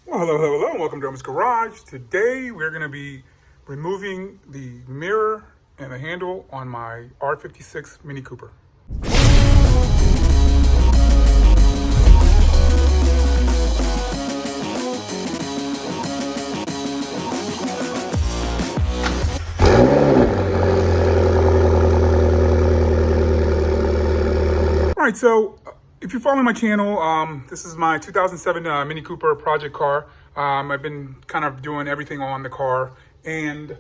Well, hello, and welcome to Om's Garage. Today we're going to be removing the mirror and the handle on my R56 Mini Cooper. All right, so if you're following my channel, this is my 2007 Mini Cooper project car. I've been kind of doing everything on the car, and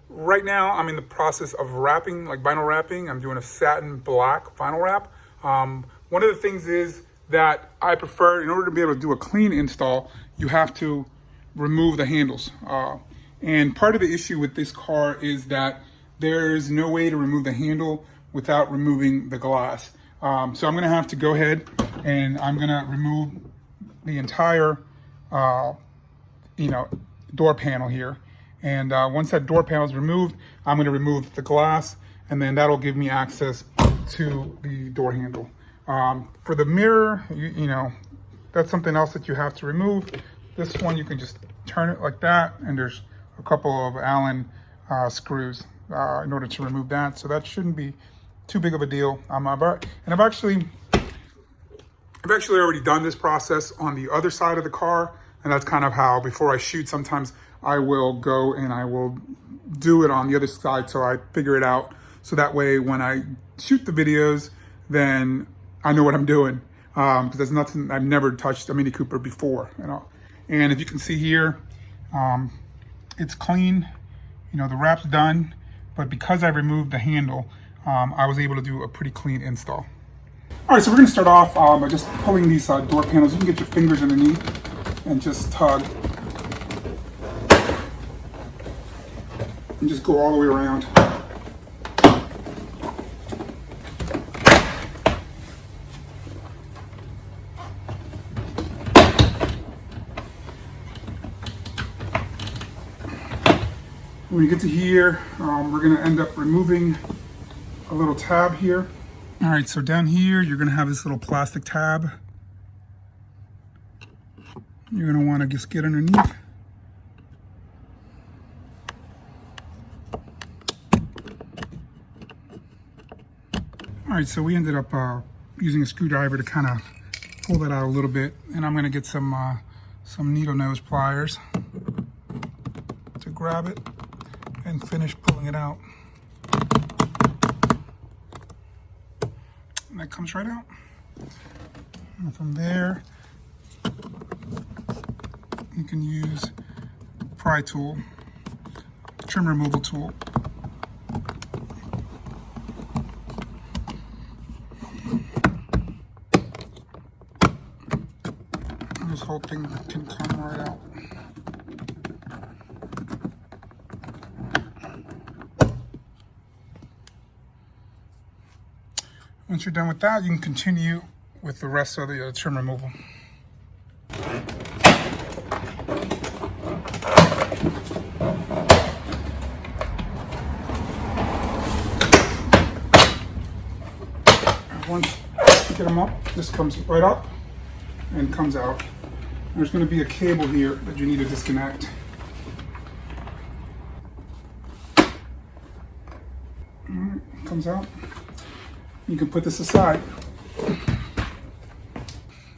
right now I'm in the process of wrapping, like vinyl wrapping. I'm doing a satin black vinyl wrap. One of the things is that I prefer, in order to be able to do a clean install, you have to remove the handles. And part of the issue with this car is that there's no way to remove the handle without removing the glass. So I'm gonna have to go ahead and I'm gonna remove the entire, door panel here. And once that door panel is removed, I'm gonna remove the glass, and then that'll give me access to the door handle. For the mirror, that's something else that you have to remove. This one, you can just turn it like that, and there's a couple of Allen screws in order to remove that. So that shouldn't be too big of a deal. I've actually already done this process on the other side of the car, and that's kind of how, before I shoot, sometimes I will go and I will do it on the other side, so I figure it out. So that way, when I shoot the videos, then I know what I'm doing, because there's nothing, I've never touched a Mini Cooper before, And if you can see here, it's clean. The wrap's done, but because I removed the handle, I was able to do a pretty clean install. All right, so we're gonna start off by just pulling these door panels. You can get your fingers underneath and just tug. And just go all the way around. When you get to here, we're gonna end up removing a little tab here. All right, so down here, you're gonna have this little plastic tab. You're gonna wanna just get underneath. All right, so we ended up using a screwdriver to kind of pull that out a little bit, and I'm gonna get some needle nose pliers to grab it and finish pulling it out. And that comes right out. And from there, you can use a pry tool, trim removal tool. And this whole thing can come right out. Once you're done with that, you can continue with the rest of the trim removal. Once you get them up, this comes right up and comes out. There's going to be a cable here that you need to disconnect. Comes out. You can put this aside.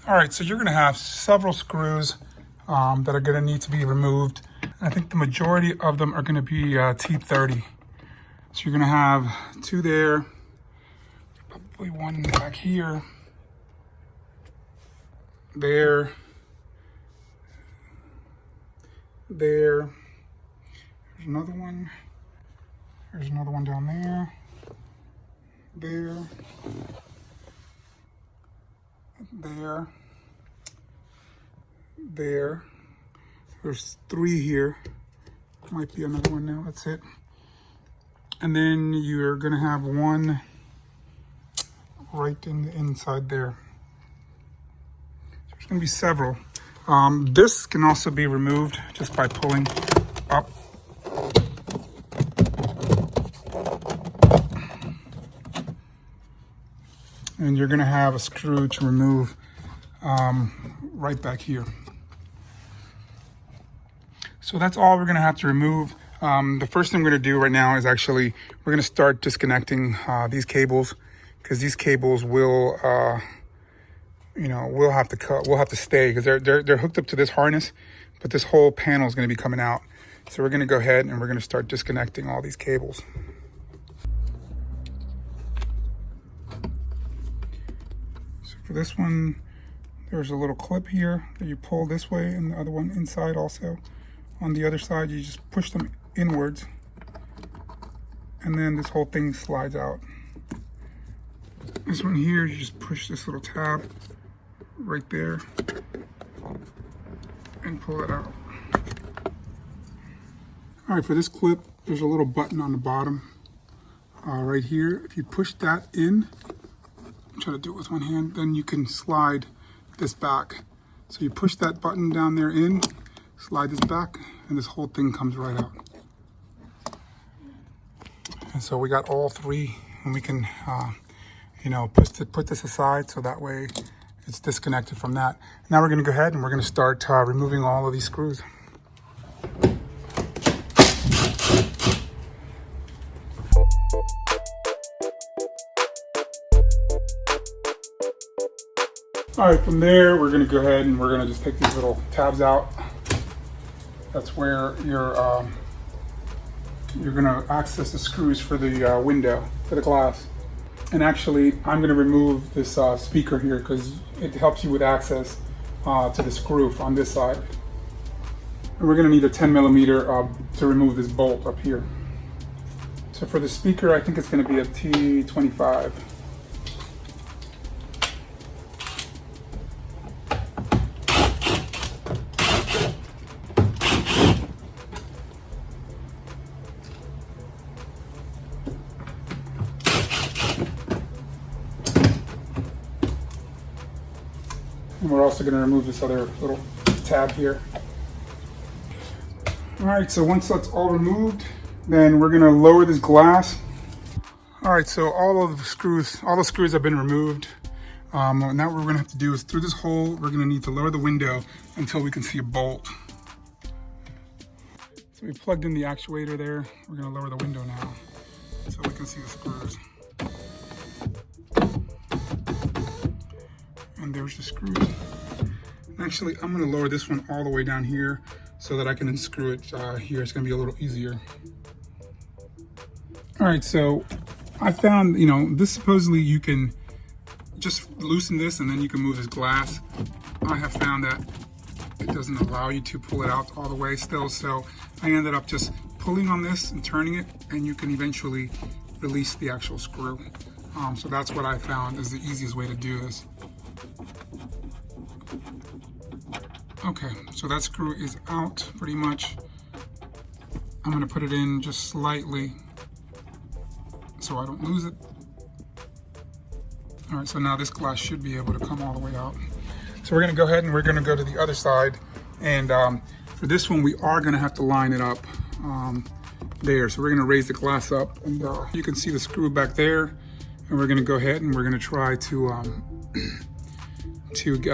All right, so you're gonna have several screws that are gonna need to be removed. I think the majority of them are gonna be T30. So you're gonna have two there, probably one back here, there, there's another one, there's another one down there, there. There's three here. Might be another one now. That's it. And then you're gonna have one right in the inside there. There's gonna be several. This can also be removed just by pulling up. And you're gonna have a screw to remove right back here. So that's all we're gonna have to remove. The first thing we're gonna do right now is actually, we're gonna start disconnecting these cables, because these cables will, we'll have to stay, because they're hooked up to this harness, but this whole panel is gonna be coming out. So we're gonna go ahead and we're gonna start disconnecting all these cables. So for this one, there's a little clip here that you pull this way, and the other one inside also. On the other side, you just push them inwards, and then this whole thing slides out. This one here, you just push this little tab right there and pull it out. All right, for this clip, there's a little button on the bottom right here. If you push that in, I'm trying to do it with one hand, then you can slide this back. So you push that button down there in, slide this back, and this whole thing comes right out. And so we got all three, and we can, put this aside so that way it's disconnected from that. Now we're gonna go ahead and we're gonna start removing all of these screws. All right, from there, we're gonna go ahead and we're gonna just take these little tabs out. That's where you're gonna access the screws for the window, for the glass. And actually, I'm gonna remove this speaker here because it helps you with access to the screw on this side. And we're gonna need a 10mm to remove this bolt up here. So for the speaker, I think it's gonna be a T25. And we're also going to remove this other little tab here. All right, so once that's all removed, then we're going to lower this glass. All right, so all the screws have been removed. Now what we're going to have to do is through this hole, we're going to need to lower the window until we can see a bolt. So we plugged in the actuator there. We're going to lower the window now so we can see the screws. And there's the screws. Actually, I'm going to lower this one all the way down here so that I can unscrew it here. It's going to be a little easier. All right, so I found, this supposedly you can just loosen this and then you can move this glass. I have found that it doesn't allow you to pull it out all the way still, so I ended up just pulling on this and turning it, and you can eventually release the actual screw. So that's what I found is the easiest way to do this. Okay, so that screw is out pretty much. I'm gonna put it in just slightly so I don't lose it. All right, so now this glass should be able to come all the way out. So we're gonna go ahead and we're gonna go to the other side. And for this one, we are gonna have to line it up there. So we're gonna raise the glass up, and you can see the screw back there. And we're gonna go ahead and we're gonna try to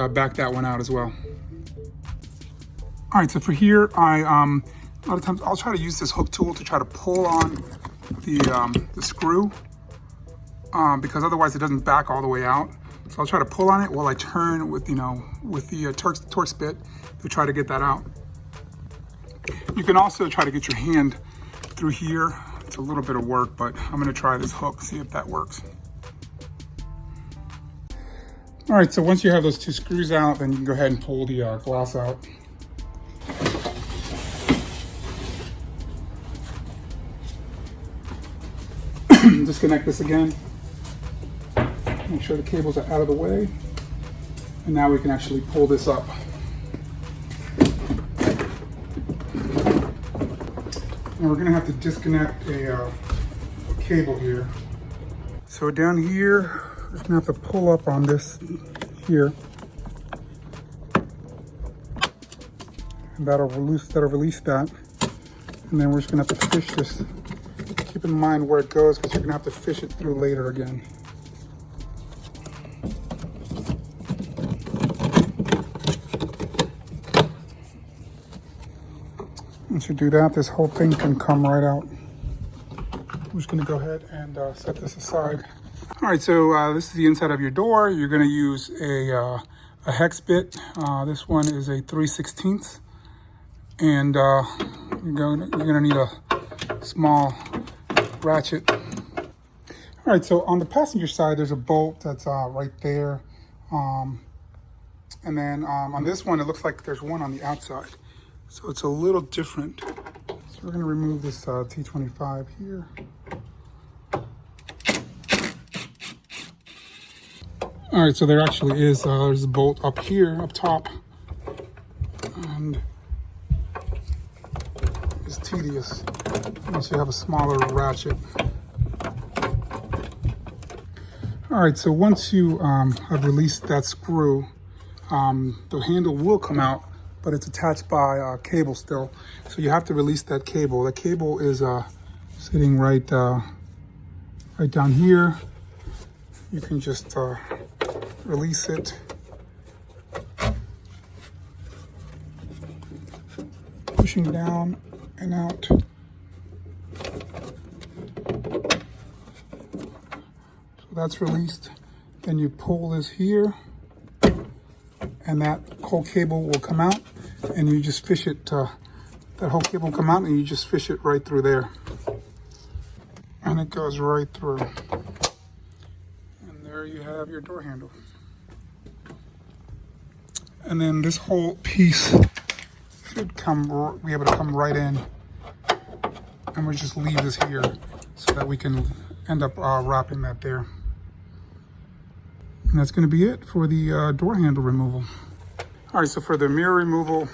back that one out as well. All right, so for here, a lot of times I'll try to use this hook tool to try to pull on the screw because otherwise it doesn't back all the way out. So I'll try to pull on it while I turn with the Torx bit to try to get that out. You can also try to get your hand through here. It's a little bit of work, but I'm gonna try this hook, see if that works. All right, so once you have those two screws out, then you can go ahead and pull the glass out. Disconnect this again. Make sure the cables are out of the way. And now we can actually pull this up. And we're gonna have to disconnect a cable here. So down here, we're just gonna have to pull up on this here. And that'll release that. And then we're just gonna have to fish this. Keep in mind where it goes because you're gonna have to fish it through later again. Once you do that, this whole thing can come right out. I'm just gonna go ahead and set this aside. All right, so this is the inside of your door. You're gonna use a hex bit. This one is a 3/16, and you're gonna need a small ratchet. All right, so on the passenger side, there's a bolt that's right there. And then on this one, it looks like there's one on the outside. So it's a little different. So we're gonna remove this T25 here. All right, so there actually is, there's a bolt up here, up top. And it's tedious once you have a smaller ratchet. All right, so once you have released that screw, the handle will come out, but it's attached by a cable still. So you have to release that cable. The cable is sitting right down here. You can just release it. Pushing down and out. That's released. Then you pull this here, and that whole cable will come out, and you just fish it. That whole cable will come out, and you just fish it right through there, and it goes right through. And there you have your door handle. And then this whole piece should be able to come right in, and we just leave this here so that we can end up wrapping that there. And that's going to be it for the door handle removal. All right, so for the mirror removal,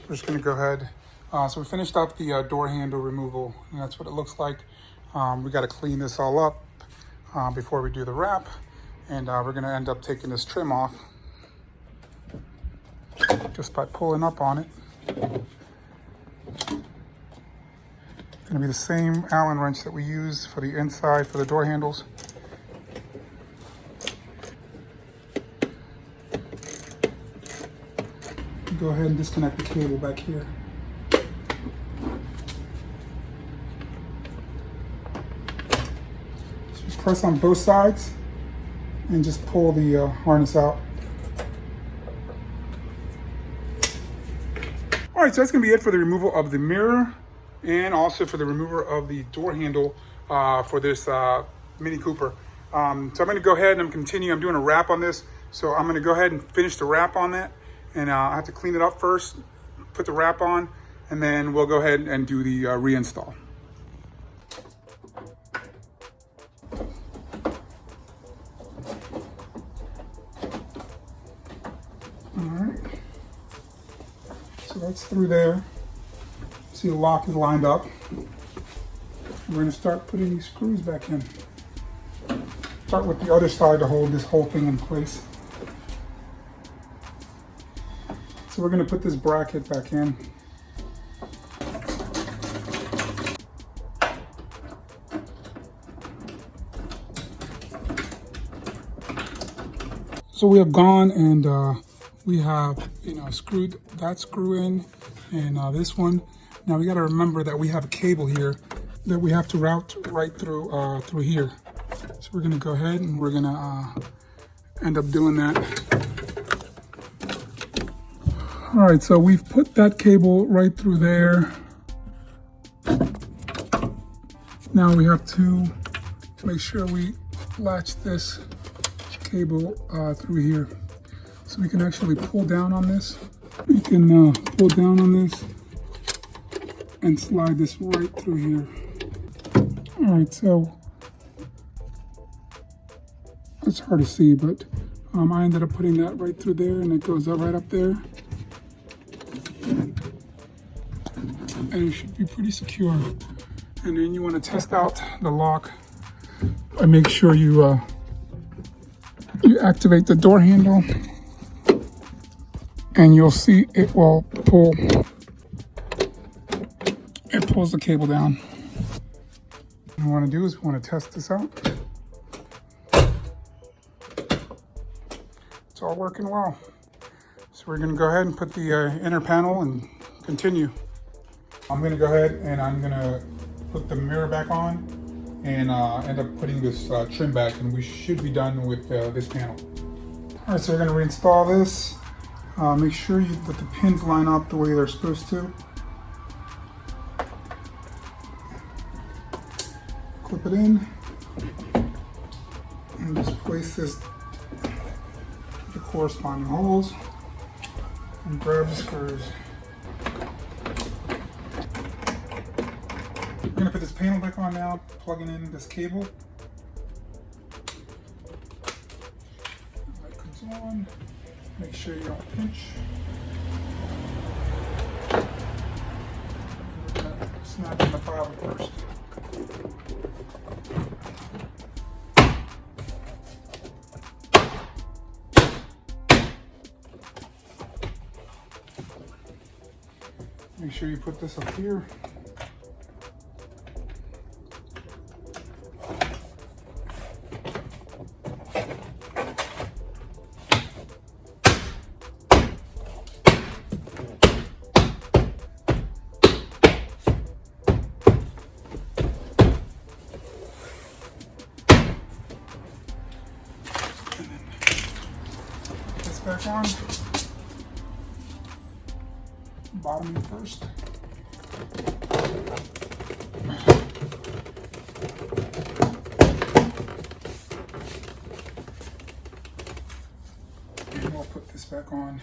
we're just going to go ahead. So we finished up the door handle removal, and that's what it looks like. We got to clean this all up before we do the wrap, and we're going to end up taking this trim off just by pulling up on it. It's going to be the same Allen wrench that we use for the inside for the door handles. Go ahead and disconnect the cable back here. Just press on both sides and just pull the harness out. All right, so that's gonna be it for the removal of the mirror and also for the removal of the door handle for this Mini Cooper. So I'm gonna go ahead and continue. I'm doing a wrap on this. So I'm gonna go ahead and finish the wrap on that. And I have to clean it up first, put the wrap on, and then we'll go ahead and do the reinstall. All right, so that's through there. See, the lock is lined up. We're gonna start putting these screws back in. Start with the other side to hold this whole thing in place. So we're going to put this bracket back in. So we have gone and we have, screwed that screw in and this one. Now we got to remember that we have a cable here that we have to route right through here. So we're going to go ahead and we're going to end up doing that. All right, so we've put that cable right through there. Now we have to make sure we latch this cable through here. So we can actually pull down on this. We can pull down on this and slide this right through here. All right, so it's hard to see, but I ended up putting that right through there, and it goes up right up there. And it should be pretty secure. And then you want to test out the lock and make sure you activate the door handle, and you'll see it will pull. It pulls the cable down. What we want to do is we want to test this out. It's all working well. So we're going to go ahead and put the inner panel and continue. I'm gonna go ahead and I'm gonna put the mirror back on and end up putting this trim back, and we should be done with this panel. All right, so we're gonna reinstall this. Make sure that the pins line up the way they're supposed to. Clip it in and just place this in the corresponding holes and grab the screws. We're gonna put this panel back on now, plugging in this cable. Light comes on. Make sure you don't pinch. We're gonna snap in the fiber first. Make sure you put this up here. Back on. Bottom first. And we'll put this back on.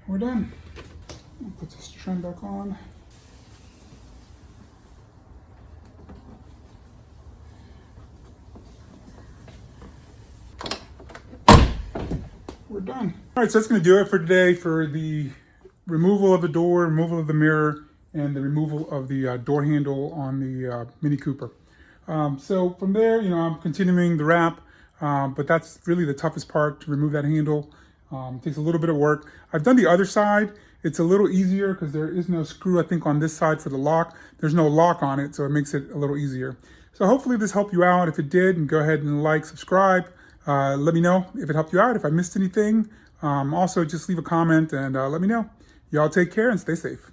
We're done. We'll put this trim back on. We're done. All right, so that's going to do it for today for the removal of the door, removal of the mirror, and the removal of the door handle on the Mini Cooper. So from there, I'm continuing the wrap, but that's really the toughest part, to remove that handle. It takes a little bit of work. I've done the other side. It's a little easier because there is no screw, I think, on this side for the lock. There's no lock on it, so it makes it a little easier. So hopefully this helped you out. If it did, and go ahead and like, subscribe. Let me know if it helped you out, if I missed anything. Also, just leave a comment and let me know. Y'all take care and stay safe.